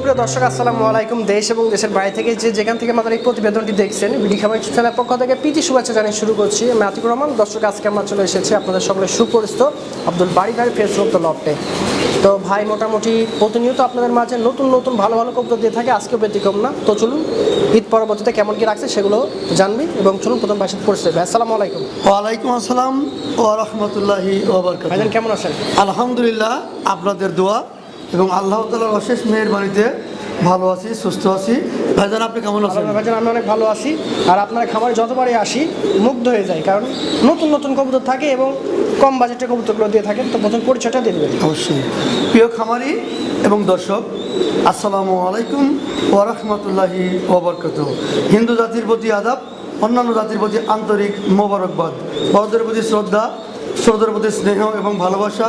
সুপ্রিয় দর্শক আসসালামু আলাইকুম। দেশ এবং দেশের বাইরে থেকে যেখান থেকে আমাদের এই প্রতিবেদনটি দেখছেন, বিডি খামার চ্যানেলের পক্ষ থেকে প্রীতি শুভেচ্ছা জানিয়ে শুরু করছি। আমি আতিকুর রহমান। দর্শক, আজকে আমরা চলে এসেছি আপনাদের সকলের সুপরিচিত আব্দুল বাড়ি ভাই ফেসবুক দ্য লফটে। তো ভাই মোটামুটি প্রতিনিয়ত আপনাদের মাঝে নতুন নতুন ভালো ভালো কবুতর দিয়ে থাকে, আজকেও ব্যতিক্রম না। তো চলুন ঈদ পরবর্তীতে কেমন কি রাখছে সেগুলো জানবি এবং চলুন প্রথম ভাইয়ের সাথে পরিচয়। ভাই আসসালামু আলাইকুম। ওয়ালাইকুম আসসালাম ওয়া রাহমাতুল্লাহি ওয়া বারাকাতুহু। ভাইজান কেমন আছেন? আলহামদুলিল্লাহ, আপনাদের দোয়া এবং আল্লাহ তাআলার অশেষ মেহেরবানিতে ভালো আছি, সুস্থ আছি। ভাইজান আপনি কেমন আছেন? ভাইজান আমি অনেক ভালো আছি। আর আপনার খামারে যতবারই আসি মুগ্ধ হয়ে যায়, কারণ নতুন নতুন কবুতর থাকে এবং কম বাজেটের কবুতরগুলো দিয়ে থাকেন। তো প্রথম পরিচয়টা দিয়ে দেবেন। অবশ্যই। প্রিয় খামারি এবং দর্শক, আসসালামু আলাইকুম ওয়া রাহমাতুল্লাহি ওয়া বারাকাতুহু। হিন্দু জাতির প্রতি আদাব, অন্যান্য জাতির প্রতি আন্তরিক মোবারকবাদ, বড়দের প্রতি শ্রদ্ধা, ছোটদের প্রতি স্নেহ এবং ভালোবাসা।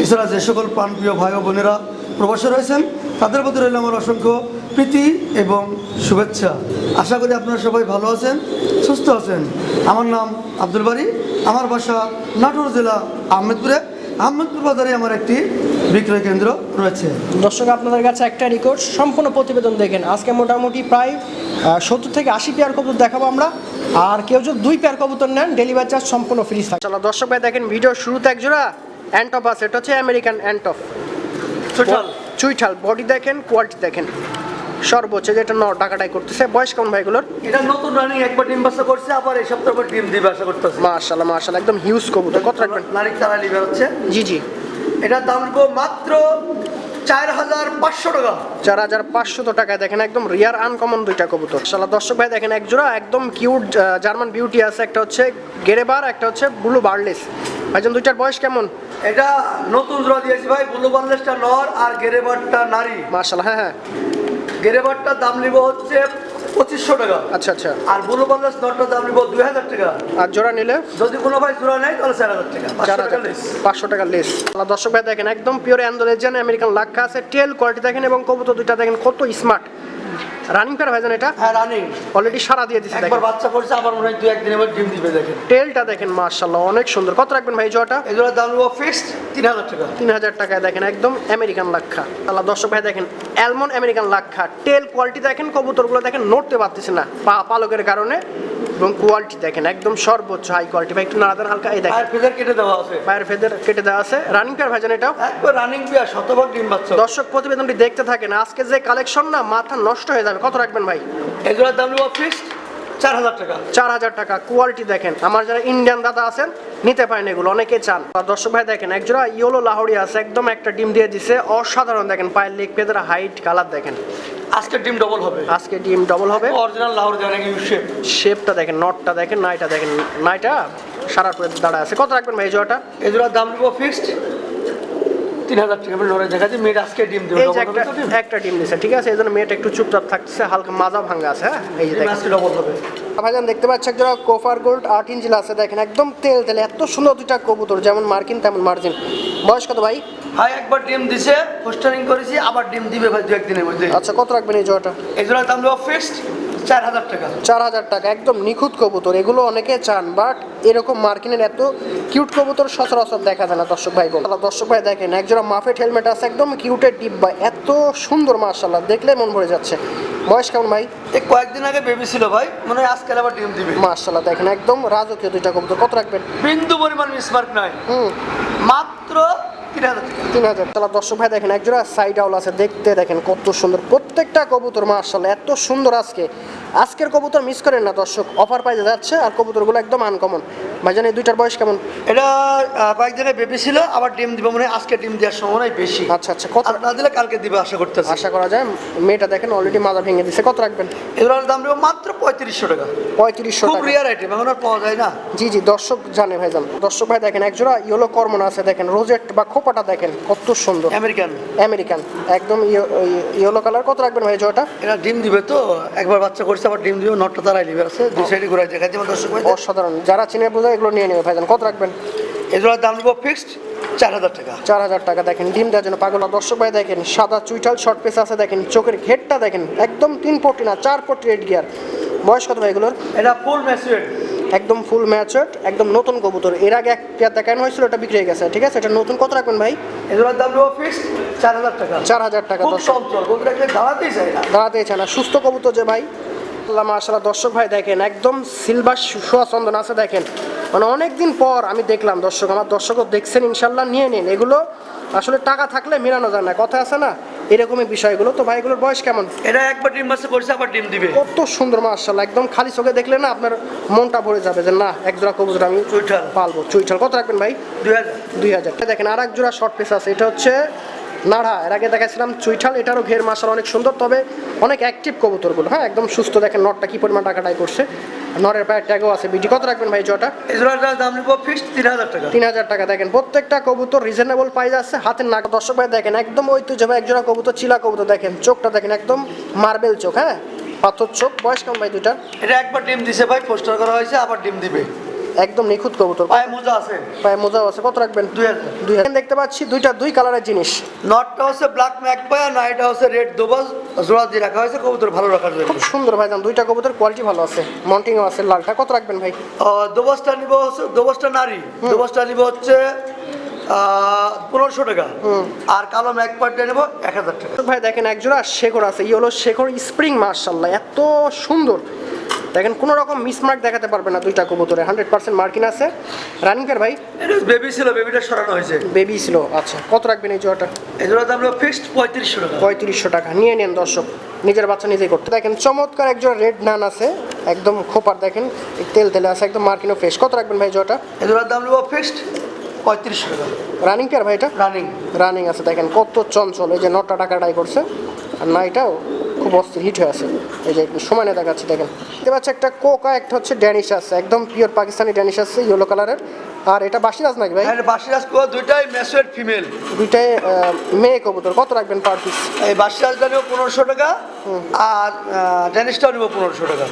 এছাড়া যে সকল প্রাণপ্রিয় ভাই ও বোনেরা প্রবাসে রয়েছেন তাদের প্রতি রইল আমার অসংখ্য প্রীতি এবং শুভেচ্ছা। আশা করি আপনারা সবাই ভালো আছেন, সুস্থ আছেন। আমার নাম আব্দুল বাড়ি, আমার বাসা নাটোর জেলা আহমেদপুরে। আহমেদপুর বাজারে আমার একটি বিক্রয় কেন্দ্র রয়েছে। দর্শক, আপনাদের কাছে একটা রিকোয়েস্ট, সম্পূর্ণ প্রতিবেদন দেখেন। আজকে মোটামুটি প্রায় 70 থেকে 80 পেয়ার কবুতর দেখাবো আমরা। আর কেউ যদি 2 পেয়ার কবুতর নেন, ডেলিভারি চার্জ সম্পূর্ণ ফ্রি থাকে। চলো দর্শক ভাই দেখেন, ভিডিওর শুরুতে এক জোড়া অ্যান্টপ আছে। এটা হচ্ছে আমেরিকান অ্যান্টপ চুইঠাল। বডি দেখেন, কোয়ালিটি দেখেন, সর্বোচ্চ যেটা ডাকাটাই করতেছে। বয়স কেমন ভাইগুলোর? এটা নতুন রানিং, একবার ডিম বাচ্চা করছে, আবার এই সপ্তাহ পর ডিম দিবে আশা করতেছে। মাশাআল্লাহ মাশাআল্লাহ, একদম হিউজ কবুতর। কত রাখবেন? নারী তারা লিভার হচ্ছে। জি জি, এটার দাম নেব মাত্র 4500 টাকা। 4500 টাকায় দেখেন, একদম রিয়ার আনকমন দুইটা কবুতর। মাশাআল্লাহ দর্শক ভাই দেখেন, এক জোড়া একদম কিউট জার্মান বিউটি আছে। একটা হচ্ছে গেরেবার, একটা হচ্ছে ব্লু বার্লেস। ভাইজান দুইটার বয়স কেমন? এটা নতুন জোড়া দিয়েছি ভাই। ব্লু বার্লেসটা নর আর গেরেবারটা নারী। মাশাআল্লাহ, হ্যাঁ হ্যাঁ। গেরেবারটার দাম নিব হচ্ছে 2500 টাকা। আচ্ছা আচ্ছা। আর ব্লু বার্লেস নরটার দাম নিব 2000 টাকা। আর জোড়া নিলে যদি কোনো ভাই জোড়া নেয় তাহলে 4000 টাকা। 500 টাকা লেস। দর্শক ভাই দেখেন, একদম পিওর অ্যান্ডোলেজিয়ান আমেরিকান লাক্ষা আছে। টেল কোয়ালিটি দেখেন এবং কবুতর দুইটা দেখেন কত স্মার্ট। রানিং পেয়ার ভাইজান এটা? হ্যাঁ রানিং, অলরেডি সারা দিয়ে দিছে। একবার বাচ্চা করছে, আবার মনে হয় 2-1 দিনের মধ্যে ডিম দিবে। দেখেন টেলটা দেখেন, মাশাআল্লাহ অনেক সুন্দর। কত রাখবেন ভাই জোড়াটা? এই জোড়ার দাম নিব ফিক্সড 3000 টাকা। 3000 টাকায় দেখেন, একদম আমেরিকান লাক্ষা। আল্লাহ দর্শক ভাই দেখেন, অ্যালমন্ড আমেরিকান লাক্ষা। টেল কোয়ালিটি দেখেন, কবুতরগুলো দেখেন নড়তে পারতেছে না পালকের কারণে, এবং কোয়ালিটি দেখেন একদম সর্বোচ্চ হাই কোয়ালিটি। ভাই একটু নাড়াদার হালকা, এই দেখেন ফেদার কেটে দেওয়া আছে। পায়ের ফেদার কেটে দেওয়া আছে। রানিং পেয়ার ভাইজান এটা? একবার রানিং পেয়ার, শতভাগ ডিম বাচ্চা। দর্শক প্রতিবেদনটি দেখতে থাকেন, আজকে যে কালেকশন না, মাথা নষ্ট হয়ে যাবে। কত রাখবেন ভাই? এই জোড়ার দাম নিব ফিক্সড 4000 টাকা। 4000 টাকা। কোয়ালিটি দেখেন, আমার যারা ইন্ডিয়ান দাদা আছেন নিতে পারেন, এগুলো অনেকে চান। আর দর্শক ভাই দেখেন, এক জোড়া ইয়েলো লাহোরি আছে, একদম একটা ডিম দিয়ে দিছে, অসাধারণ। দেখেন পায়ের লেগ পেদের হাইট, কালার দেখেন। আজকে ডিম ডবল হবে। আজকে ডিম ডবল হবে। অরিজিনাল লাহোরি দেখেন, ইউ শেপ। শেপটা দেখেন, নটটা দেখেন, নাইটা দেখেন, নাইটা সারা করে দাঁড়া আছে। কত রাখবেন ভাই এই জোড়াটা? এই জোড়ার দাম নিব ফিক্সড 3000 টাকা। আমি নরে দেখাচ্ছি, মেয়েটা আজকে ডিম দেবে। এই যে একটা ডিম দিছে, ঠিক আছে, এই জন্য মেয়েটা একটু চুপচাপ থাকছে, হালকা মাজা ভাঙা আছে। হ্যাঁ, এই যে দেখেন আজকে ডবল হবে। ভাইজান দেখতে পাচ্ছি এক জোড়া কোফার গোল্ড 8 ইঞ্চি আছে। দেখেন একদম তেল তেলে, এত সুন্দর দুইটা কবুতর, যেমন মার্কিন তেমন মার্জিন। বয়স কত ভাই? ভাই একবার ডিম দিছে, পোস্টারিং করেছি, আবার ডিম দিবে ভাই 2-1 দিনের মধ্যে। আচ্ছা, কত রাখবেন এই জোড়াটা? এই জোড়ার দাম নেব ফিক্সড 4000 টাকা। 4000 টাকা। একদম নিখুঁত কবুতর, এগুলো অনেকে চান, বাট এরকম মার্কিনের এত কিউট কবুতর সচরাচর দেখা যায় না দর্শক ভাই। দর্শক ভাই দেখেন, একজোড়া মাফেট হেলমেট আছে, একদম কিউটের ডিব্বা, এত সুন্দর, মাশাআল্লাহ দেখলে মন ভরে যাচ্ছে। বয়স কেমন ভাই? এই কয়েকদিন আগে বেবি ছিল ভাই, মনে হয় আজকাল আবার ডিম দিবে। মাশাআল্লাহ দেখেন, একদম রাজকীয় দুইটা কবুতর। কত রাখবেন? বিন্দু পরিমাণ মিসমার্ক নাই, মাত্র 3000 টাকা। 3000। তাহলে দর্শক ভাই দেখেন, একজোড়া সাইড আউল আছে, দেখতে দেখেন কত সুন্দর প্রত্যেকটা কবুতর, মাশাআল্লাহ এত সুন্দর। আজকের কবুতর মিস করেন না দর্শক, অফার পাইতে যাচ্ছে, আর কবুতরগুলো একদম আনকমন। ভাইজান এই দুইটার বয়স কেমন? এটা কয়েকদিনে বেবি ছিল, আবার ডিম দিবে, মনে হয় আজকে ডিম দেওয়ার সম্ভাবনা বেশি। আচ্ছা আচ্ছা। কত না দিলে কালকে দিবে আশা করতেছি। আশা করা যায়। মেয়েটা দেখেন অলরেডি মাজা ভেঙে দিছে। কত রাখবেন? এগুলোর দাম দেবো মাত্র 3500 টাকা। 3500 খুব টাকা। রিয়ার আইটেম, এখন আর পাওয়া যায় না। জি জি, দর্শক জানে ভাইজান। দর্শক ভাই দেখেন, একজোড়া ইয়েলো কর্মন আছে, দেখেন রোজেট বা খোপাটা দেখেন কত সুন্দর। আমেরিকান একদম ইয়েলো কালার। কত রাখবেন ভাই জোড়াটা? এটা ডিম দিবে তো, একবার বাচ্চা করছে, আবার ডিম দিবে। নটটা তারাই লিভার আছে, দুই সাইডে ঘুরাই দেখাচ্ছি আমার দর্শক ভাই। অসাধারণ, যারা চিনে বোঝা এগুলো নিয়ে নেবে ভাইজান। কত রাখবেন? এগুলোর দাম নেবো ফিক্সড 4000 টাকা। 4000 টাকা। দেখেন ডিম দেওয়ার জন্য পাগল। দর্শক ভাই দেখেন, সাদা চুইঠাল শর্ট পেস আছে, দেখেন চোখের ঘেরটা দেখেন, একদম 3 পটি না 4 পটি রেড গিয়ার। বয়স কত ভাই এগুলোর? এটা ফুল ম্যাচুয়ার। একদম ফুল ম্যাচার্ড, একদম নতুন কবুতর। এর আগে একটা দেখানো হয়েছিল, এটা বিক্রি হয়ে গেছে, ঠিক আছে? এটা নতুন কত রাখবেন ভাই? এগুলোর দাম নেবো ফিক্সড 4000 টাকা। 4000 টাকা। খুব চঞ্চল, কবুতর রাখলে দাঁড়াতেই চায় না। দাঁড়াতেই চায় না, সুস্থ কবুতর যে ভাই। মাশাআল্লাহ দর্শক ভাই দেখেন, একদম সিলভার সোয়া চন্দন আছে দেখেন। মানে অনেকদিন পর আমি দেখলাম দর্শক, আমার দর্শকও দেখছেন, ইনশাল্লাহ নিয়ে নিন। এগুলো আসলে টাকা থাকলে মেলানো যায় না, কথা আছে না, এরকমই বিষয়গুলো। তো ভাই এগুলোর বয়স কেমন? এটা একবার ডিম বাচ্চা করছে, আবার ডিম দিবে। কত সুন্দর মাশাআল্লাহ, একদম খালি চোখে দেখলে না আপনার মনটা ভরে যাবে যে না এক জোড়া কবুতর আমি চুইঠাল পালবো। চুইঠাল কত রাখবেন ভাই? 2000। দেখেন আর এক জোড়া শর্ট পিস আছে, এটা হচ্ছে নাড়া। এর আগে দেখাচ্ছিলাম চুইঠাল, এটারও ঘের মাশাআল্লাহ অনেক সুন্দর, তবে অনেক অ্যাক্টিভ কবুতরগুলো। হ্যাঁ একদম সুস্থ, দেখেন নটটা কি পরিমাণ টাকাটাই করছে, নরের পায়ের ট্যাগও আছে। বিটি কত রাখবেন ভাই জোড়াটা? এগুলোর দাম নেবো ফিক্সড 3000 টাকা। 3000 টাকা। দেখেন প্রত্যেকটা কবুতর রিজনেবল প্রাইস আছে, হাতের নাক। দর্শক ভাই দেখেন একদম ঐতিহ্যবাহী এক জোড়া কবুতর, চিলা কবুতর। দেখেন চোখটা দেখেন, একদম মার্বেল চোখ, হ্যাঁ পাথর চোখ। বয়স কেমন ভাই দুইটার? এটা একবার ডিম দিছে ভাই, পোস্টার করা হয়েছে, আবার ডিম দিবে। একদম নিখুঁত কবুতর, পায়ে মোজা আছে, পায়ে মোজাও আছে। কত রাখবেন? 2000। দেখতে পাচ্ছি দুইটা দুই কালারের জিনিস। নটটা হচ্ছে ব্ল্যাক ম্যাকপাই আর নাইটটা হচ্ছে রেড দোবাজ, জোড়া দিয়ে রাখা হয়েছে কবুতর ভালো রাখার জন্য। খুব সুন্দর ভাইজান, দুইটা কবুতর কোয়ালিটি ভালো আছে, মন্টিংও আছে। লালটা কত রাখবেন ভাই? দোবাজটা নিব হচ্ছে, দোবাজটা নারী, দোবাজটা নিব হচ্ছে 1500 টাকা। আর কালো ম্যাকপাইটা নেব 1000 টাকা। ভাই দেখেন এক জোড়া শেখর আছে, ই হলো শেখর স্প্রিং। মাশাআল্লাহ এত সুন্দর, দেখেন কোনো রকম মিসমার্ক দেখাতে পারবে না দুইটা কবুতরে, 100% মার্কিন আছে। রানিং পেয়ার ভাই? এটা বেবি ছিল, বেবিটা সরানো হয়েছে। বেবি ছিল, আচ্ছা। কত রাখবেন এই জোড়াটা? এই জোড়ার দাম হলো ফিক্সড 3500 টাকা। 3500 টাকা। নিয়ে নেন দর্শক, নিজের বাচ্চা নিজেই করতে। দেখেন চমৎকার এক জোড়া রেড নান আছে, একদম খোপার, দেখেন তেল তেলে আছে, একদম মার্কিনও ফ্রেশ। কত রাখবেন ভাই জোড়াটা? এই জোড়ার দাম নেবো ফিক্সড 3500 টাকা। রানিং পেয়ার ভাই এটা? রানিং। রানিং আছে, দেখেন কত চঞ্চল। এই যে নটা টাকাটাই করছে, আর না এটাও খুব অস্থির হিট হয়ে আছে। এই যে একটু সময় নিয়ে দেখাচ্ছি, দেখেন দেখতে পাচ্ছি একটা কোকা, একটা হচ্ছে ড্যানিশ আছে, একদম পিওর পাকিস্তানি ড্যানিশ আছে, ইয়েলো কালারের। আর এটা বাসিরাজ নাকি ভাই? হ্যাঁ বাসিরাজ কো, দুইটাই ম্যাচুয়ার ফিমেল, দুইটাই মেয়ে কবুতর। কত রাখবেন পার পিস? এই বাসিরাজটা নেব 1500 টাকা, আর ড্যানিশটাও নেব 1500 টাকা।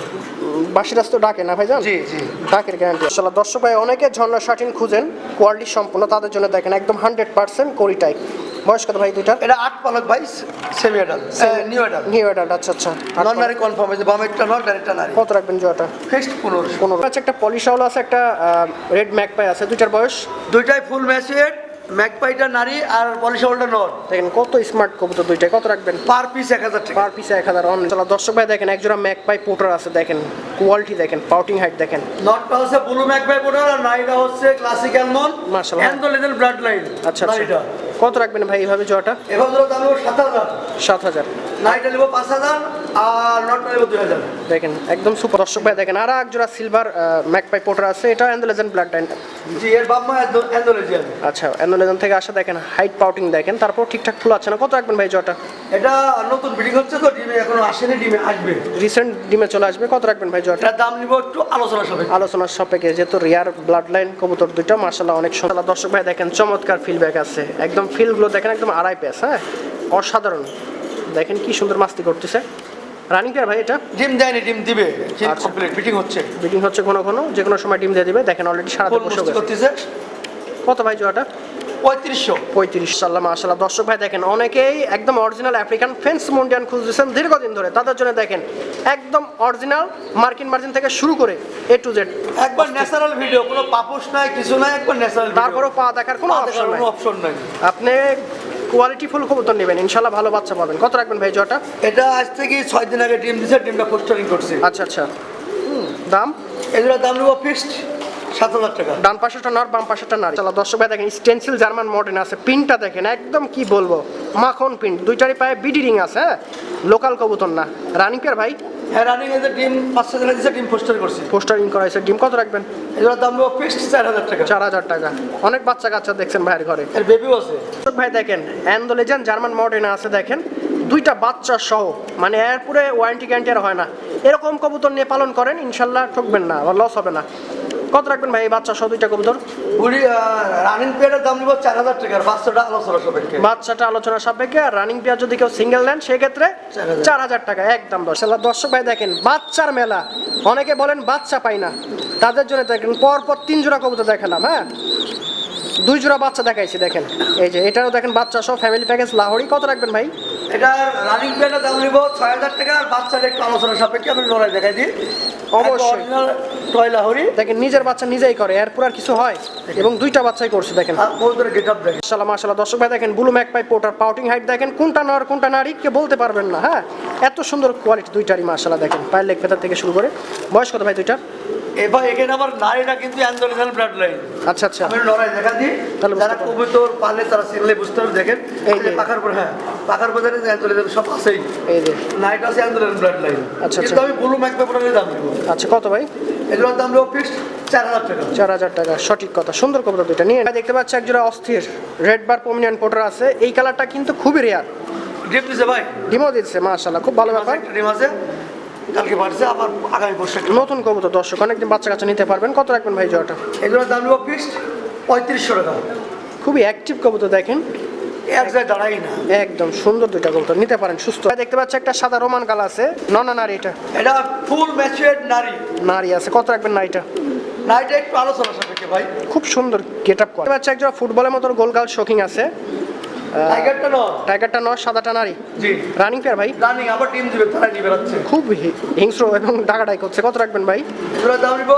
বাসিরাজ তো ডাকে না ভাইজান? জি জি, ডাকের গ্যারান্টি। আসলে দর্শক ভাই অনেকে ঝর্ণা শার্টিন খুঁজেন কোয়ালিটি সম্পূর্ণ, তাদের জন্য দেখেন একদম 100% কোরি টাইপ। বয়স কত ভাই দুইটার? এটা 8 পালক ভাই, semi adult, new adult. New adult, আচ্ছা আচ্ছা। নন নারী কনফার্ম হয়েছে, বাম একটা নর, ডাইরেক্টটা নারী। কত রাখবেন জোড়াটা? ফিক্সড 1500। 15। আচ্ছা একটা পলিশাওয়ালা আছে, একটা রেড ম্যাকপাই আছে, দুইটার বয়স? দুইটাই ফুল ম্যাচুয়ার, ম্যাকপাইটা নারী আর পলিশাওয়ালটা নর। দেখেন কত স্মার্ট কবুতর দুইটাই। কত রাখবেন? পার পিস 1000 টাকা। Per piece 1000 on. চলো দর্শক ভাই দেখেন এক জোড়া ম্যাকপাই পোটার আছে, দেখেন কোয়ালিটি, দেখেন পাউটিং হাইট দেখেন। নটটা হচ্ছে ব্লু ম্যাকপাই পোটার, আর নারীটা হচ্ছে ক্লাসিক্যাল মন মাশাআল্লাহ। অ্যান্ডোলেজেল ব্লাড লাইন। আচ্ছা আচ্ছা। নারীটা কত রাখবেন ভাই এইভাবে জোড়াটা? এভাবে ধরো দাম নেব 7000, 7000। নারীটা নেব 5000, আর নটটা নেব 2000। দেখেন একদম সুপার। দর্শক ভাই দেখেন আর এক জোড়া সিলভার ম্যাকপাই পোটার আছে, এটা অ্যান্ডোলেজেন্ট ব্লাড লাইন। জি, এর বাপ মা অ্যান্ডোলেজিয়ান। আচ্ছা অ্যান্ডোলেজেন্ট থেকে আসা, দেখেন হাইট পাউটিং দেখেন, তারপর ঠিকঠাক ফুল আছে না। কত রাখবেন ভাই জোড়াটা? এটা নতুন ব্রিডিং হচ্ছে তো, ডিমে এখনো আসেনি, ডিমে আসবে, রিসেন্ট ডিমে চলে আসবে। কত রাখবেন ভাই জোড়াটা? এটার দাম নিব একটু আলোচনা সাপেক্ষে। আলোচনার সাপেক্ষে, যেহেতু রিয়ার ব্লাড লাইন কবুতর দুইটা মাশাআল্লাহ অনেক সুন্দর। দর্শক ভাই দেখেন চমৎকার ফিলব্যাক আছে, একদম ফিলগুলো দেখেন একদম আড়াই পেস, হ্যাঁ অসাধারণ। দেখেন কি সুন্দর মাস্তি করতেছে। রানিং পেয়ার ভাই এটা? ডিম দেয়নি, ডিম দিবে, আচ্ছা। কমপ্লিট ব্রিডিং হচ্ছে, ব্রিডিং হচ্ছে ঘন ঘন, যে কোনো সময় ডিম দিয়ে দিবে। দেখেন অলরেডি সারাতে ফুল বসে মুস্তি গেছে। করতেছে। কত ভাই জোড়াটা? 3500। 35। সাল্লাহ মাশাআল্লাহ। দর্শক ভাই দেখেন অনেকেই একদম অরিজিনাল আফ্রিকান ফেন্স মুন্ডিয়ান খুঁজতেছেন দীর্ঘদিন ধরে, তাদের জন্য দেখেন একদম অরিজিনাল মার্কিন মার্জিন থেকে শুরু করে এ টু জেড একবার ন্যাচারাল ভিডিও, কোনো পাপোশ নাই, কিছু নাই, একবার ন্যাচারাল। তারপরও পা দেখার কোনো অপশন নাই। অপশন নাই। আপনি কোয়ালিটি ফুল কবুতর নেবেন, ইনশাআল্লাহ ভালো বাচ্চা পাবেন। কত রাখবেন ভাই জোড়াটা? এটা আজ থেকে 6 দিন আগে ডিম দিছে, ডিমটা পোস্টারিং করছে। আচ্ছা আচ্ছা। দাম? এগুলোর দাম নেব ফিক্সড 7000 টাকা। ডান পাশেটা নর, বাম পাশেটা নারী। চলো দর্শক ভাই দেখেন স্টেনসিল জার্মান মডার্ন আছে, পিনটা দেখেন একদম কি বলবো মাখন পিন, দুইটারই পায়ে বিডি রিং আছে, হ্যাঁ লোকাল কবুতর না। রানিং পেয়ার ভাই? হ্যাঁ রানিং এর ডিম 5-6 দিন দিছে, ডিম পোস্টার করছে। পোস্টারিং করা হয়েছে। ডিম কত রাখবেন? এগুলোর দাম নেব ফিক্সড 4000 টাকা। 4000 টাকা। অনেক বাচ্চা কাচ্চা দেখছেন ভাইয়ের ঘরে। এর বেবিও আছে। দর্শক ভাই দেখেন অ্যান্ডোলেজেন জার্মান মডার্ন আছে, দেখেন দুইটা বাচ্চা সহ, মানে এর পুরে ওয়ারেন্টি গ্যারান্টি আর হয় না। এরকম কবুতর নিয়ে পালন করেন, ইনশাল্লাহ ঠকবেন না, লস হবে না। কত রাখবেন ভাই এই বাচ্চা সহ দুইটা কবুতর? বুড়ি রানিং পেয়ারের দাম নিব 4000 টাকা, আর বাচ্চাটা আলোচনা সাপেক্ষে। বাচ্চাটা আলোচনা সাপেক্ষে, আর রানিং পেয়ার যদি কেউ সিঙ্গেল নেন সেক্ষেত্রে 4000 টাকা একদম। দর্শক ভাই দেখেন বাচ্চার মেলা, অনেকে বলেন বাচ্চা পাই না, তাদের জন্য দেখেন পরপর 3 জোড়া কবুতর দেখালাম। হ্যাঁ দুই জোড়া বাচ্চা দেখাইছি দেখেন, এই যে এটারও দেখেন বাচ্চা সহ ফ্যামিলি প্যাকেজ লাহোরি। কত রাখবেন ভাই? এটা রানিং পেয়ারটা দাম নিব ৬,০০০ টাকা, আর বাচ্চাটা একটু আলোচনা সাপেক্ষে আমি লড়াই দেখাই দিই। অবশ্যই। অরিজিনাল টয় লাহোরি, দেখেন নিজের বাচ্চা নিজেই করে, এরপর আর কিছু হয়, এবং দুইটা বাচ্চাই করছে দেখেন। আর ওদের গেট আপ দেখেন। মাশাআল্লাহ মাশাআল্লাহ। দর্শক ভাই দেখেন blue magpie potter pouting height দেখেন, কোনটা নর কোনটা নারী কে বলতে পারবেন না। হ্যাঁ, এত সুন্দর কোয়ালিটি দুইটারই মাশাআল্লাহ। দেখেন পায়ের লেগ ফেদার থেকে শুরু করে। বয়স কত ভাই দুইটার? এবার এখানে আমার নারীটা কিন্তু অ্যান্ডোলিনাল ব্লাড লাইন। আচ্ছা আচ্ছা, আমি লড়াই দেখা দিই, তাহলে বুঝতে যারা পারবো। কবুতর পালে তারা সিগলে বুঝতে পারবে। দেখেন এই যে। পাখার পর, হ্যাঁ পাখার পর জানেন অ্যান্ডোলিনাল সব আছেই। এই যে। নাইট আছে অ্যান্ডোলিনাল ব্লাড লাইন। আচ্ছা, কিন্তু আমি ব্লু ম্যাক পেপারের দাম দেবো। আচ্ছা কত ভাই? এগুলোর দাম দেবো ফিক্সড ৪,০০০ টাকা। ৪,০০০ টাকা, সঠিক কথা। সুন্দর কবুতর দুইটা নিয়ে দেখতে পাচ্ছি একজোড়া অস্থির রেড বার প্রমিনেন্ট পোটার আছে। এই কালারটা কিন্তু খুবই রেয়ার। ডিম দিছে ভাই, ডিমও দিচ্ছে মাশাআল্লাহ, খুব ভালো ব্যাপার। একটা ডিম আছে, কালকে বাড়ছে, আবার আগামী বর্ষে নতুন কবুতর দর্শক, অনেকদিন বাচ্চা কাচ্চা নিতে পারবেন। কত রাখবেন ভাই জোড়াটা? এগুলোর দাম দেবো ফিক্সড ৩৫০০ টাকা। খুবই অ্যাক্টিভ কবুতর দেখেন, এক জায়গায় দাঁড়াই না। একদম সুন্দর দুইটা কবুতর, নিতে পারেন সুস্থ। দেখতে পাচ্ছি একটা সাদা রোমান কাল আছে, ননা নারী। এটা এটা ফুল ম্যাচুয়ার্ড নারী। নারী আছে, কত রাখবেন নারীটা? নারীটা একটু আলোচনা সাপেক্ষে ভাই। খুব সুন্দর গেট আপ করে। দেখতে পাচ্ছি একজোড়া ফুটবলের মতো গোলগাল শোকিং আছে। টাইগারটা নর। টাইগারটা নর, সাদাটা নারী। জি। রানিং পেয়ার ভাই, রানিং, আবার ডিম দিবে, তারাই নিয়ে বেড়াচ্ছে। খুব হিংস্র এবং ডাকাডাই করছে। কত রাখবেন ভাই? জোড়া দাম নিব,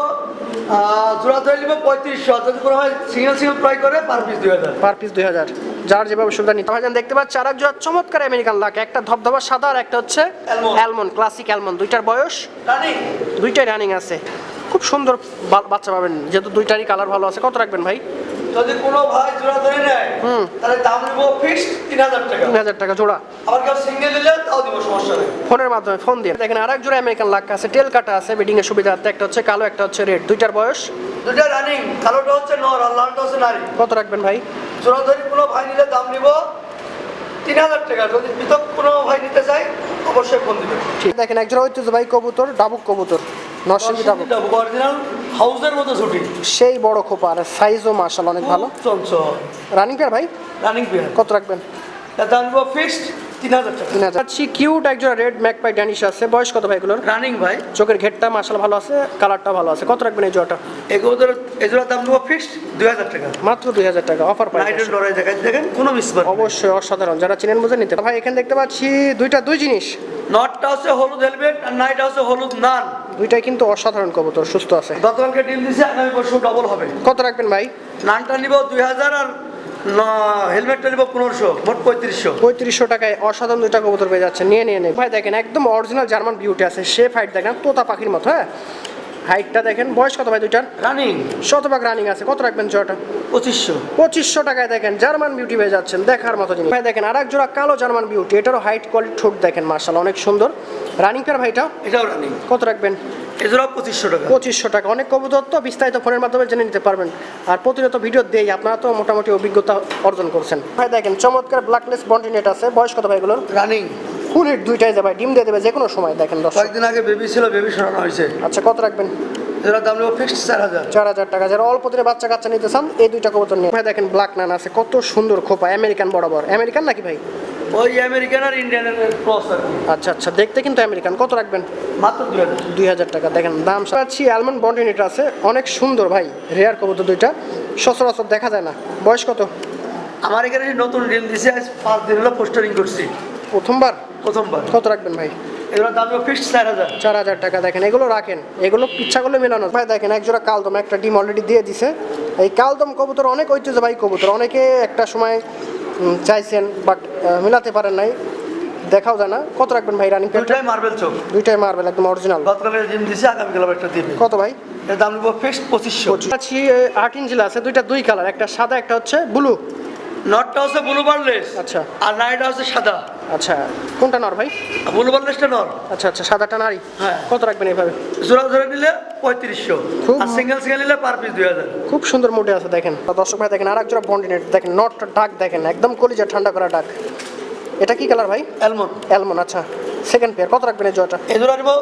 জোড়া ধরে নিব ৩৫০০। যদি কোনো হয় সিঙ্গেল সিঙ্গেল ট্রাই করে পার পিস ২০০০। পার পিস ২০০০, যার যেভাবে সুবিধা নিতে। ভাইজান দেখতে পাচ্ছি আর একজোড়া চমৎকার আমেরিকান লাক, একটা ধবধবা সাদা আর একটা হচ্ছে অ্যালমন্ড, ক্লাসিক অ্যালমন্ড। দুইটার বয়স রানিং, দুইটাই রানিং আছে। খুব সুন্দর বাচ্চা পাবেন, যেহেতু দুইটারই কালার ভালো আছে। কত রাখবেন ভাই? যদি কোনো ভাই জোড়া ধরে নেয় তাহলে দাম নিব ফিক্সড ৩০০০ টাকা। ৩০০০ টাকা জোড়া। আবার কেউ সিঙ্গেল নিলে তাও দিব, সমস্যা নেই। ফোনের মাধ্যমে ফোন দিয়ে দেখেন আর এক জোড়া আমেরিকান লাক আছে, টেল কাটা আছে, বেডিং এর সুবিধা আছে। একটা হচ্ছে কালো, একটা হচ্ছে রেড। দুইটার বয়স? দুটা রানিং, কালোটা হচ্ছে নর আর লালটা হচ্ছে নারী। কত রাখবেন ভাই? জোড়া ধরে কোনো ভাই নিলে দাম নিব ৩০০০ টাকা। যদি পৃথক কোনো ভাই নিতে চাই অবশ্যই ফোন দিবেন। ঠিক। দেখেন একজোড়া ঐতিহ্যবাহী কবুতর, ডাবুক কবুতর, নরসিংদী ডাবুক, অরিজিনাল হাউসের মতো ছুটি, সেই বড় খোপা, আর সাইজও মাশাআল্লাহ অনেক ভালো। চঞ্চল রানিং পেয়ার ভাই? Running pair. কত রাখবেন? দাম নিব ফিক্সড ৩০০০ টাকা। ৩০০০। আচ্ছা, কিউট একজোড়া রেড ম্যাকপাই ড্যানিশ আছে। বয়স কত ভাই এগুলোর? রানিং ভাই, চোখের ঘেরটা মাশাআল্লাহ ভালো আছে, কালারটা ভালো আছে। কত রাখবেন এই জোড়াটা? এগুলোর এজোড়া দাম নেবো ফিক্সড ২০০০ টাকা। মাত্র ২০০০ টাকা অফার প্রাইস। নাইটের লড়াই দেখাই দেখেন, কোনো মিস পাবেন না। অবশ্যই অসাধারণ, যারা চিনেন বুঝে নিতে। ভাই এখানে দেখতে পাচ্ছি দুই জিনিস, নটটা হচ্ছে হলুদ হেলমেট আর নাইটটা হচ্ছে হলুদ নান। দুইটাই কিন্তু অসাধারণ কবুতর, সুস্থ আছে। গতকালকে ডিম দিছে, আগামী বছর ডবল হবে। কত রাখবেন ভাই? নানটা নিব ২০০০ আর হেলমেটটা নিব ১৫০০, মোট ৩৫০০। ৩৫০০ টাকায় অসাধারণ দুইটা কবুতর পেয়ে যাচ্ছে, নিয়ে ভাই। দেখেন একদম অরিজিনাল জার্মান বিউটি আছে, শেপ হাইট দেখেন তোতা পাখির মতো। হ্যাঁ, হাইটটা দেখেন। বয়স কত ভাই দুইটার? রানিং, শতভাগ রানিং আছে। কত রাখবেন জোড়াটা? ২৫০০। ২৫০০ টাকায় দেখেন জার্মান বিউটি পেয়ে যাচ্ছেন, দেখার মতো জিনিস। ভাই দেখেন আর এক জোড়া কালো জার্মান বিউটি, এটারও হাইট কোয়ালিটি ঠোঁট দেখেন মাশাআল্লাহ অনেক সুন্দর। রানিং পেয়ার ভাইটা? এটাও রানিং। কত রাখবেন? এজোড়া ২৫০০ টাকা। ২৫০০ টাকা। অনেক কবুতর তো বিস্তারিত ফোনের মাধ্যমে জেনে নিতে পারবেন, আর প্রতিনিয়ত ভিডিও দেই, আপনারা তো মোটামুটি অভিজ্ঞতা অর্জন করছেন। ভাই দেখেন চমৎকার ব্ল্যাকলেস বন্টিনেট আছে। বয়স কত ভাই এগুলোর? রানিং, ফুল হিট দুইটাই যাবে, ডিম দিয়ে দেবে যে কোনো সময়। দেখেন দর্শক। কয়েকদিন আগে বেবি ছিল, বেবি সরানো হয়েছে। আচ্ছা কত রাখবেন? এজোড়া দাম নেবো ফিক্সড ৪০০০। ৪০০০ টাকা। যারা অল্প দিনে বাচ্চা কাচ্চা নিতে চান এই দুইটা কবুতর নিয়ে। ভাই দেখেন ব্ল্যাক নান আছে, কত সুন্দর খোপা, আমেরিকান বরাবর। আমেরিকান নাকি ভাই? ওই আমেরিকান আর ইন্ডিয়ানের ক্রস আর কি। আচ্ছা আচ্ছা, দেখতে কিন্তু আমেরিকান। কত রাখবেন? মাত্র ২০০০। ২০০০ টাকা। দেখেন দাম পাচ্ছি অ্যালমন্ড বন্টিনেট আছে, অনেক সুন্দর ভাই, রেয়ার কবুতর দুইটা, সচরাচর দেখা যায় না। বয়স কত? আমার এখানে নতুন ডিম দিছে, আজ ৫ দিন হলো পোস্টারিং করছি, প্রথমবার। প্রথমবার। কত রাখবেন ভাই? এগুলোর দাম নেবো ফিক্সড ৪০০০। ৪০০০ টাকা। দেখেন এগুলো রাখেন, এগুলো ইচ্ছা করলে মেলানো ভাই। দেখেন একজোড়া কালদম, একটা ডিম অলরেডি দিয়ে দিছে। এই কালদম কবুতর অনেক ঐতিহ্যবাহী কবুতর, অনেকে একটা সময় চাইছেন বাট মেলাতে পারেন নাই, দেখাও যায় না। কত রাখবেন ভাই রানিং পেয়ারটা? দুইটাই মার্বেল চোখ, দুইটাই মার্বেল একদম অরিজিনাল। গতকালে ডিম দিছে, আগামীকাল আবার একটা দিবে। কত ভাই? এর দাম নেবো ফিক্সড ২৫০০। আছি ৮ ইঞ্চি আছে, দুই কালার, একটা সাদা একটা হচ্ছে ব্লু। নটটা হচ্ছে ব্লু বার্লেস, আচ্ছা আর নাইটটা হচ্ছে সাদা। আচ্ছা, কোনটা নর ভাই? ব্লু বার্লেসটা নর। আচ্ছা আচ্ছা, সাদাটা নারী। হ্যাঁ। কত রাখবেন এইভাবে? জোড়া ধরে নিলে ৩৫০০, খুব- আর সিঙ্গেল নিলে পার পিস ২০০০। খুব সুন্দর মুডে আছে দেখেন দর্শক ভাই। দেখেন আর একজোড়া বন্ডিনেট দেখেন, নটটা ডাক দেখেন, একদম কলিজা ঠান্ডা করা ডাক। এটা কি কালার ভাই? অ্যালমন্ড। অ্যালমন। আচ্ছা, সেকেন্ড পেয়ার। কত রাখবেন এই জোড়াটা? এই জোড়া নেবো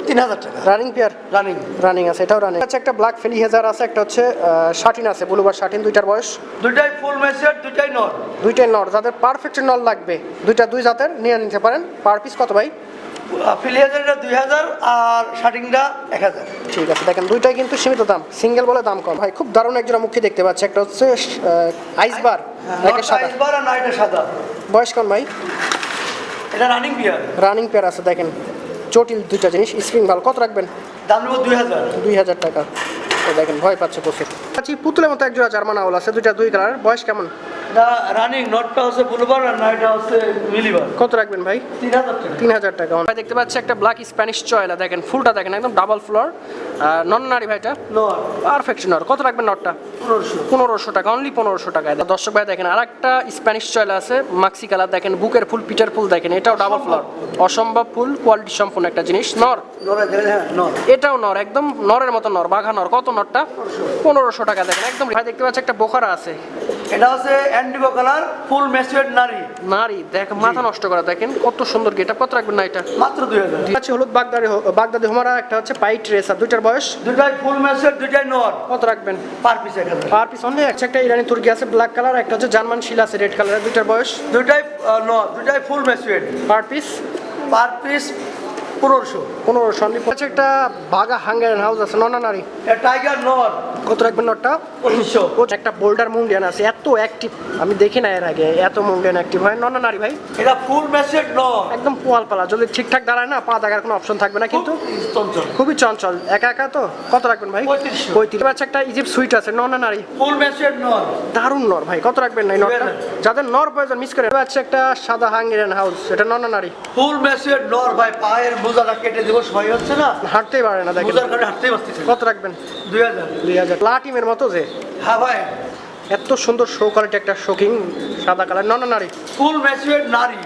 ৩০০০ টাকা। Running pair? রানিং। রানিং আছে, এটাও রানিং। আচ্ছা, একটা ব্ল্যাক ফেলি হেজার আছে, একটা হচ্ছে শাটিন আছে, ব্লুবার শাটিন। দুইটার বয়স? দুইটাই ফুল ম্যাচিওর, দুইটাই নর। দুইটাই নর। যাদের পারফেক্ট নল লাগবে, দুই জাতের নিয়ে নিতে পারেন। পার পিস কত ভাই? ফিলিয়াজারটা 2000 আর শার্টিংটা 1000। ঠিক আছে, দেখেন দুইটাই কিন্তু সীমিত দাম, সিঙ্গেল বলে দাম কম। ভাই খুব দারুণ একজোড়া মুখী দেখতে পাচ্ছি, একটা হচ্ছে আইসবার, একটা সাদা। আইসবার আর নাইটা সাদা। বয়স কোন ভাই? এটা রানিং বিয়ার। রানিং পেয়ার আছে, দেখেন জটিল দুইটা জিনিস, স্প্রিং ভালো। কত রাখবেন? দাম নেব 2000। 2000 টাকা। তো দেখেন ভয় পাচ্ছে প্রচুর। আচ্ছা, পুতুলের মতো একজোড়া জার্মান আউল আছে, দুইটা দুই কালার। বয়স কেমন? এটা রানিং, নটটা হচ্ছে বুলবার আর নাইটা হচ্ছে মিলিবার। কত রাখবেন ভাই? 3000 টাকা। 3000 টাকা। ভাই দেখতে পাচ্ছি একটা ব্ল্যাক স্প্যানিশ চয়লা, দেখেন ফুলটা দেখেন একদম ডাবল ফ্লোর, নন নারী ভাইটা, নট পারফেক্ট নর। কত রাখবেন নটটা? 1500। 1500 টাকা, অনলি 1500 টাকায়। দর্শক ভাই দেখেন আর একটা স্প্যানিশ চয়লা আছে, মাক্সি কালার, দেখেন বুকের ফুল, পিঠের ফুল, দেখেন এটাও ডাবল ফ্লোর, অসম্ভব ফুল, কোয়ালিটি সম্পূর্ণ একটা জিনিস। নর, নরে দেখেন, হ্যাঁ নট। এটাও নর, একদম নরের মতো নর, বাঘা নর। কত নরটা? 1500 টাকা। দেখেন একদম। ভাই দেখতে পাচ্ছি একটা বোখারা আছে, এটা হচ্ছে অ্যান্ডিগো কালার, ফুল ম্যাচুয়ার্ড নারী। নারী, দেখ মাথা নষ্ট করা, দেখেন কত সুন্দর গেটআপ। কত রাখবেন না এটা? মাত্র 2000। আছে হলুদ বাগদাদি হোমারা, একটা হচ্ছে পাইট রেসার, দুইটার বয়স? দুটাই ফুল ম্যাচুয়ার্ড, দুটাই নট। কত রাখবেন? Per piece 1000। Per piece only. একটা ইরানি তুর্কি আছে ব্ল্যাক কালার, একটা হচ্ছে জার্মান শিল আছে রেড কালারের, দুইটার বয়স? দুটাই নট, দুটাই full matured. Per piece? Per piece 1500। 1500 only. হচ্ছে একটা বাঘা হাঙ্গারিয়ান হাউস আছে, নর না নারী? এটা টাইগার নট। কত রাখবেন নটটা? 2500। একটা বোল্ডার মুন্ডিয়ান আছে, এত অ্যাক্টিভ আমি দেখি না এর আগে, এত মুন্ডিয়ান অ্যাক্টিভ হয়। নর না নারী ভাই? এটা ফুল ম্যাচুয়ার্ড নট। একদম পোয়াল পালা, যদি ঠিকঠাক দাঁড়ায় না পা দাগার কোনো অপশন থাকবে না, কিন্তু চঞ্চল। খুবই চঞ্চল, একা একা তো। কত রাখবেন ভাই? 3500। 35। আচ্ছা, একটা ইজিপ্ট সুইট আছে, নর না নারী? ফুল ম্যাচুয়ার্ড নট। দারুণ নর ভাই। কত রাখবেন না এই নরটা? 2000। যাদের নর প্রয়োজন মিস করে। আছে একটা সাদা হাঙ্গেরিয়ান হাউস, এটা নর না নারী? ফুল ম্যাচুয়ার্ড নট ভাই, পায়ের মোজাটা কেটে দেবো, সই হচ্ছে না, হাঁটতেই পারে না, দেখেন। মোজার কারণে হাঁটতেই পারতেছে। কত রাখবেন? 2000। 2000। প্লাটিমের মতো যে, হ্যাঁ ভাই, এত সুন্দর শো কোয়ালিটি একটা শোকিং সাদা কালার, নর না নারী? ফুল ম্যাচুয়ার্ড নারী।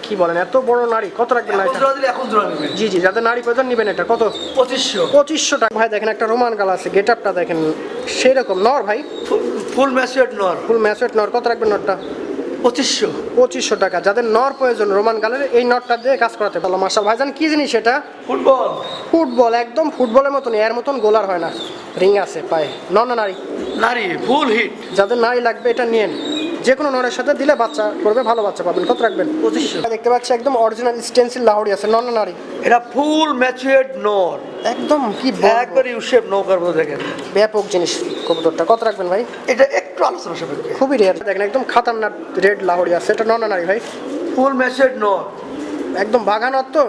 কি বলেন, এত বড় নারী। কত রাখবেন না এখন এটা? জোড়া দিলে এখন জোড়া নেবেন। জি জি, যাদের নারী প্রয়োজন নেবেন এটা। কত? 2500। 2500 টাকা। ভাই দেখেন একটা রোমান গাল আছে, গেট আপটা দেখেন সেই রকম। নর ভাই? ফুল ম্যাচুয়ার্ড নট। ফুল ম্যাচুয়ার্ড নর। কত রাখবেন নটটা? 2500। 2500 টাকা। যাদের নর প্রয়োজন রোমান গালের, এই নটটা দিয়ে কাজ করাতে পারলো। মার্শাল ভাইজান কি জিনিস এটা? ফুটবল। ফুটবল, একদম ফুটবলের মতন, এর মতন গোলার হয় না। রিং আছে পায়ে। নর না নারী? নারী, ফুল হিট। যাদের নারী লাগবে এটা নিয়েন, যে কোনো নরের সাথে দিলে বাচ্চা করবে, ভালো বাচ্চা পাবেন। কত রাখবেন? 2500। দেখতে পাচ্ছি একদম অরিজিনাল স্টেনসিল লাহোরি আছে, নর না নারী? এটা ফুল ম্যাচুয়ার্ড নট, একদম কি বলবো, একবার ইউশেপ নৌকার মতো দেখেন, ব্যাপক জিনিস কবুতরটা। কত রাখবেন ভাই? এটা একটু আলোচনা সাপেক্ষে। খুবই রেয়ার, দেখেন একদম খাতারনাক রেড লাহোরি আছে, এটা নর না নারী ভাই? ফুল ম্যাচুয়ার্ড নট, একদম বাগানত তো,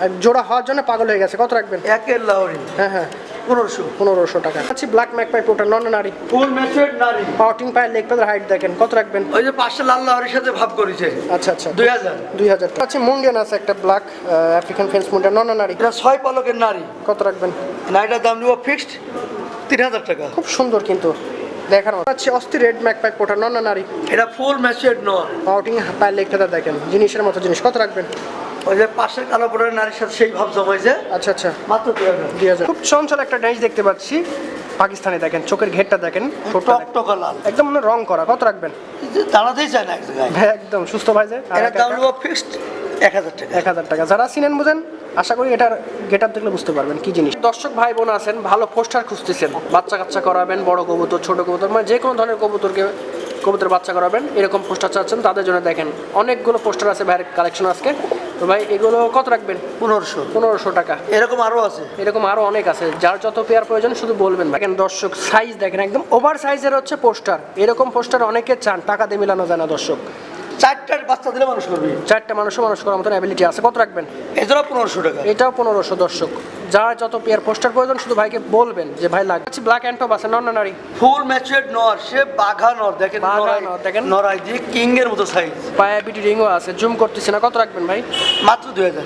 এক জোড়া হওয়ার জন্য পাগল হয়ে গেছে। কত রাখবেন? একের লাহোরি। হ্যাঁ হ্যাঁ, 1500। 1500 টাকা। আচ্ছা, ব্ল্যাক ম্যাকপাই পোটার, নর না নারী? ফুল ম্যাচুয়ার্ড নারী। পাউটিং পায়ের লেগ পেদের হাইট দেখেন। কত রাখবেন? ওই যে পাশে লাল লাহোরির সাথে ভাব করেছে। আচ্ছা আচ্ছা, 2000। 2000 টাকা। আচ্ছা, মুন্ডিয়ান আছে একটা ব্ল্যাক আফ্রিকান ফেন্স মুন্ডিয়ান, নর না নারী? এটা 6 পালকের নারী। কত রাখবেন? নারীটার দাম নেব ফিক্সড 3000 টাকা। খুব সুন্দর কিন্তু দেখার মতো। আচ্ছা, অস্থির রেড ম্যাকপাই পোটার, নর না নারী? এটা ফুল ম্যাচুয়ার্ড নট। পাউটিং পায়ের লেগ পেদের দেখেন, জিনিসের মতো জিনিস। কত রাখবেন? ওই যে পাশের কালো পরের নারীর সাথে সেই ভাব জমাইছে, আচ্ছা আচ্ছা, মাত্র 2000। 2000। খুব চঞ্চল একটা ডাইস দেখতে পাচ্ছি, পাকিস্তানি, দেখেন চোখের ঘেরটা দেখেন, ছোটটা দেখেন, টকটকা লাল, একদম মানে রং করা। কত রাখবেন? দাঁড়াতেই চায় না এক জায়গায়। ভাই একদম সুস্থ ভাই যে। এর দাম নেব ফিক্সড 1000 টাকা। 1000 টাকা। যারা চিনেন বুঝেন, আশা করি এটার গেট আপ দেখলে বুঝতে পারবেন কি জিনিস। দর্শক ভাই বোন আছেন, ভালো পোস্টার খুঁজতেছেন, বাচ্চা কাচ্চা করাবেন, বড় কবুতর, ছোট কবুতর, মানে যে কোনো ধরনের কবুতর বাচ্চা করাবেন, এরকম পোস্টার চাচ্ছেন, তাদের জন্য দেখেন অনেকগুলো পোস্টার আছে ভাইয়ের কালেকশন আজকে। তো ভাই এগুলো কত রাখবেন? 1500। 1500 টাকা। এরকম আরো আছে, এরকম আরো অনেক আছে, যার যত পেয়ার প্রয়োজন শুধু বলবেন। দেখেন দর্শক, সাইজ দেখেন একদম ওভার সাইজের হচ্ছে পোস্টার। এরকম পোস্টার অনেকে চান, টাকা দিয়ে মিলানো যায় না দর্শক। 4টার বাচ্চা দিলে মানুষ করবে, 4টে মানুষ করার মতন অ্যাবিলিটি আছে। কত রাখবেন? এজন্য 1500 টাকা। এটাও 1500। দর্শক, যার যত পেয়ার পোস্টার প্রয়োজন শুধু ভাইকে বলবেন যে ভাই লাগছে। ব্ল্যাক অ্যান্ড টপ আছে, নর না নারী? ফুল ম্যাচুয়ার্ড নর, সে বাঘা নর, দেখেন বাঘা নর, দেখেন। নরাই দিয়ে কিং এর মতো সাইজ, পায়ে বিটি রিংও আছে, জুম করতেছি না। কত রাখবেন ভাই? মাত্র 2000।